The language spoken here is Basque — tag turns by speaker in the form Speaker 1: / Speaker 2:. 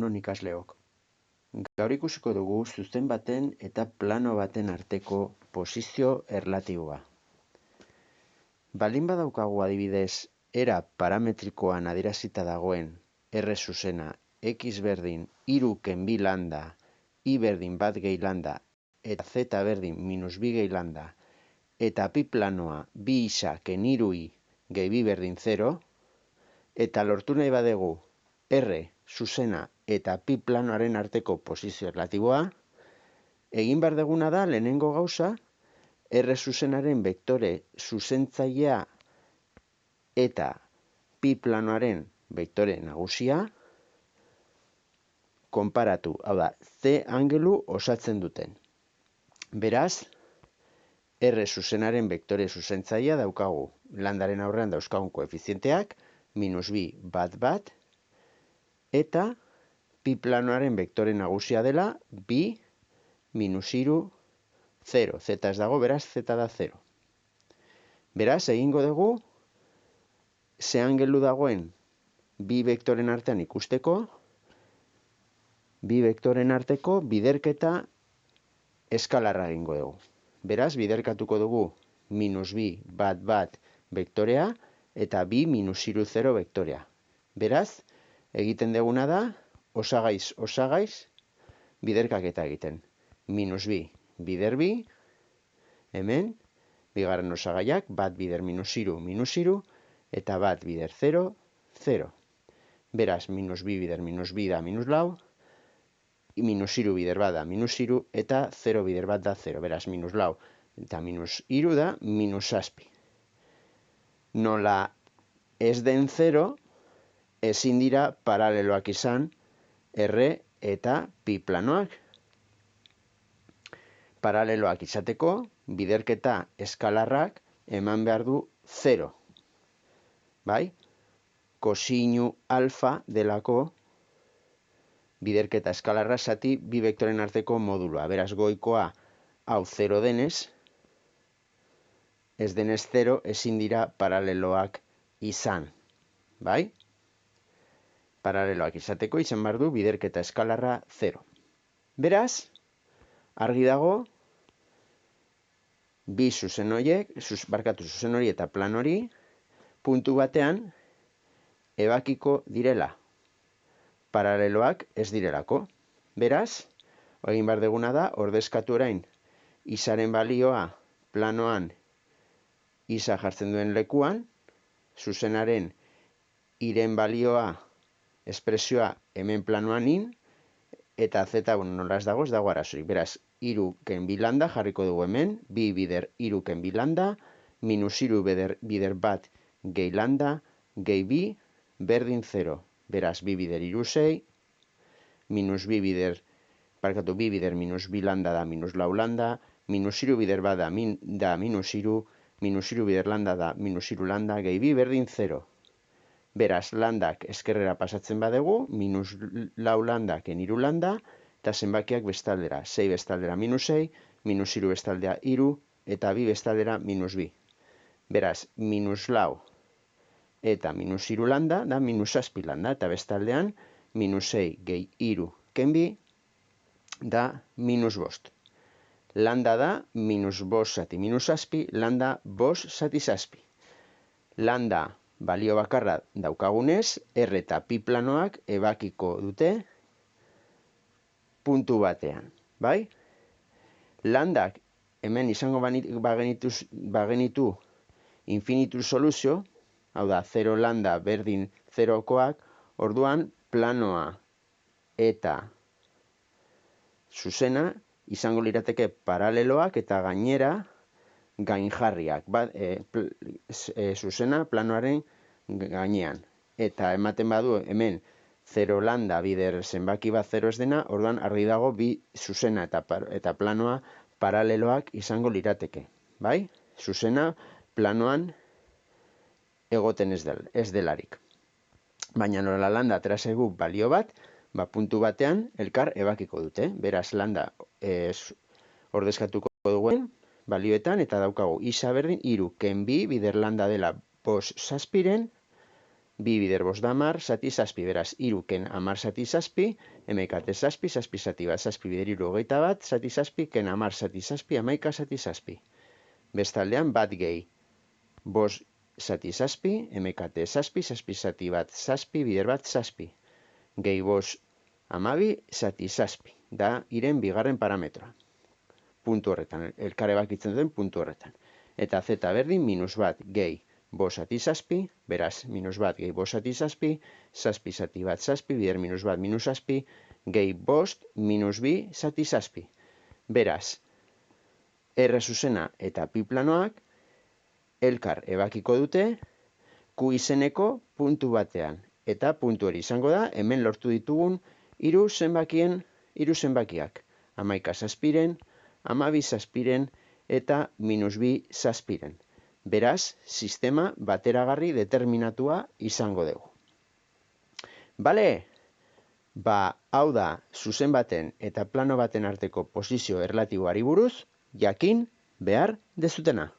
Speaker 1: egunon ikasleok. Gaur ikusiko dugu zuzen baten eta plano baten arteko posizio erlatiboa. Baldin badaukagu adibidez, era parametrikoan adierazita dagoen R zuzena x berdin 3 ken 2 lambda, y berdin 1 gehi lambda, eta z berdin minus 2 gehi lambda, eta pi planoa 2 isa ken 3 i gehi 2 berdin 0, eta lortu nahi badegu R zuzena eta pi planoaren arteko posizio erlatiboa, egin behar duguna da lehenengo gauza, R zuzenaren vektore zuzentzailea eta pi planoaren vektore nagusia konparatu, hau da, C angelu osatzen duten. Beraz, R zuzenaren vektore zuzentzailea daukagu, landaren aurrean dauzkagun koefizienteak, minus 2, bat, eta pi planoaren vektore nagusia dela, 2, minus 3, 0. Z ez dago, beraz, Z da 0. Beraz, egingo dugu, ze angelu dagoen bi vektoren artean ikusteko, bi vektoren arteko biderketa eskalarra egingo dugu. Beraz, biderkatuko dugu minus 2, bat, vektorea, eta 2 minus 3, 0 vektorea. Beraz, egiten duguna da, osagaiz, biderkaketa egiten. Minus 2, bider 2, hemen, bigarren osagaiak, bat bider minus 3, eta bat bider 0, 0. Beraz, minus 2 bider minus 2 da minus lau, minus 3 bider bat da minus 3, eta 0 bider bat da 0. Beraz, minus lau eta minus 3 da minus zazpi. Nola ez den 0, ezin dira paraleloak izan R eta pi planoak. Paraleloak izateko, biderketa eskalarrak eman behar du 0. Bai? Kosinu alfa delako biderketa eskalarra zati bi vektoren arteko modulua. Beraz, goikoa hau 0 denez, ez denez 0 ezin dira paraleloak izan. Bai? Paraleloak izateko izan behar du biderketa eskalarra 0. Beraz, argi dago, bi zuzen horiek, zuzen hori eta plan hori, puntu batean ebakiko direla. Paraleloak ez direlako. Beraz, egin behar duguna da, ordezkatu orain, isaren balioa planoan isa jartzen duen lekuan, zuzenaren iren balioa espresioa hemen planoan in, eta z, nola ez dago arazoik. Beraz, 3 ken 2 lambda jarriko dugu hemen, 2 bider 3 ken 2 lambda, minus 3 bider bat gehi lambda, gehi 2, berdin 0. Beraz, 2 bider 3, 6, minus 2 bider, 2 bider minus 2 lambda da minus lau lambda, minus 3 bider bat da minus 3, minus 3 bider lambda da minus 3 lambda, gehi 2, berdin 0. Beraz, landak eskerrera pasatzen badegu, minus lau lambda ken 3 lambda, eta zenbakiak bestaldera. 6 bestaldera minus 6, minus 3 bestaldera 3, eta 2 bestaldera minus 2. Beraz, minus lau eta minus 3 lambda da minus zazpi lambda, eta bestaldean minus 6 gehi 3 ken 2 da minus bost. Lambda da minus bost zati minus zazpi, lambda bost zati zazpi. Lambda balio bakarra daukagunez, R eta pi planoak ebakiko dute puntu batean. Bai? Landak hemen izango bagenitu infinitu soluzio, hau da, 0 lambda berdin 0koak, orduan planoa eta zuzena izango lirateke paraleloak eta gainera gainjarriak. Zuzena planoaren gainean. Eta ematen badu hemen 0 lambda bider zenbaki bat 0 ez dena, orduan argi dago bi zuzena eta planoa paraleloak izango lirateke. Bai? Zuzena planoan egoten ez delarik. Baina nola lambda atera zaigu balio bat, puntu batean elkar ebakiko dute. Beraz, lambda ordezkatuko duen balioetan, eta daukagu isa berdin 3 ken 2 bider lambda dela bost zazpiren, 2 bider bost da 10 zati zazpi, beraz, 3 ken 10 zati zazpi, emekate zazpi, zazpi zati bat, zazpi bider 3 hogeita bat, zati zazpi, ken 10 zati zazpi, 11 zati zazpi. Bestaldean, bat gehi, bost zati zazpi, emekate zazpi, zazpi zati bat, zazpi, bider bat, zazpi. Gehi bost 12 zati zazpi, da iren bigarren parametroa. Puntu horretan, elkare bakitzen duen puntu horretan. Eta z berdin, minus bat gehi, bost zati zazpi, beraz, minus bat gehi bost zati zazpi, zazpi zati bat zazpi, bider minus bat minus zazpi, gehi bost minus bi zati zazpi. Beraz, R zuzena eta pi planoak elkar ebakiko dute Q izeneko puntu batean. Eta puntu hori izango da, hemen lortu ditugun hiru zenbakiak. 11 zazpiren, 12 zazpiren eta minus bi zazpiren. Beraz, sistema bateragarri determinatua izango dugu. Bale? Hau da, zuzen baten eta plano baten arteko posizio erlatiboari buruz, jakin behar dezutena.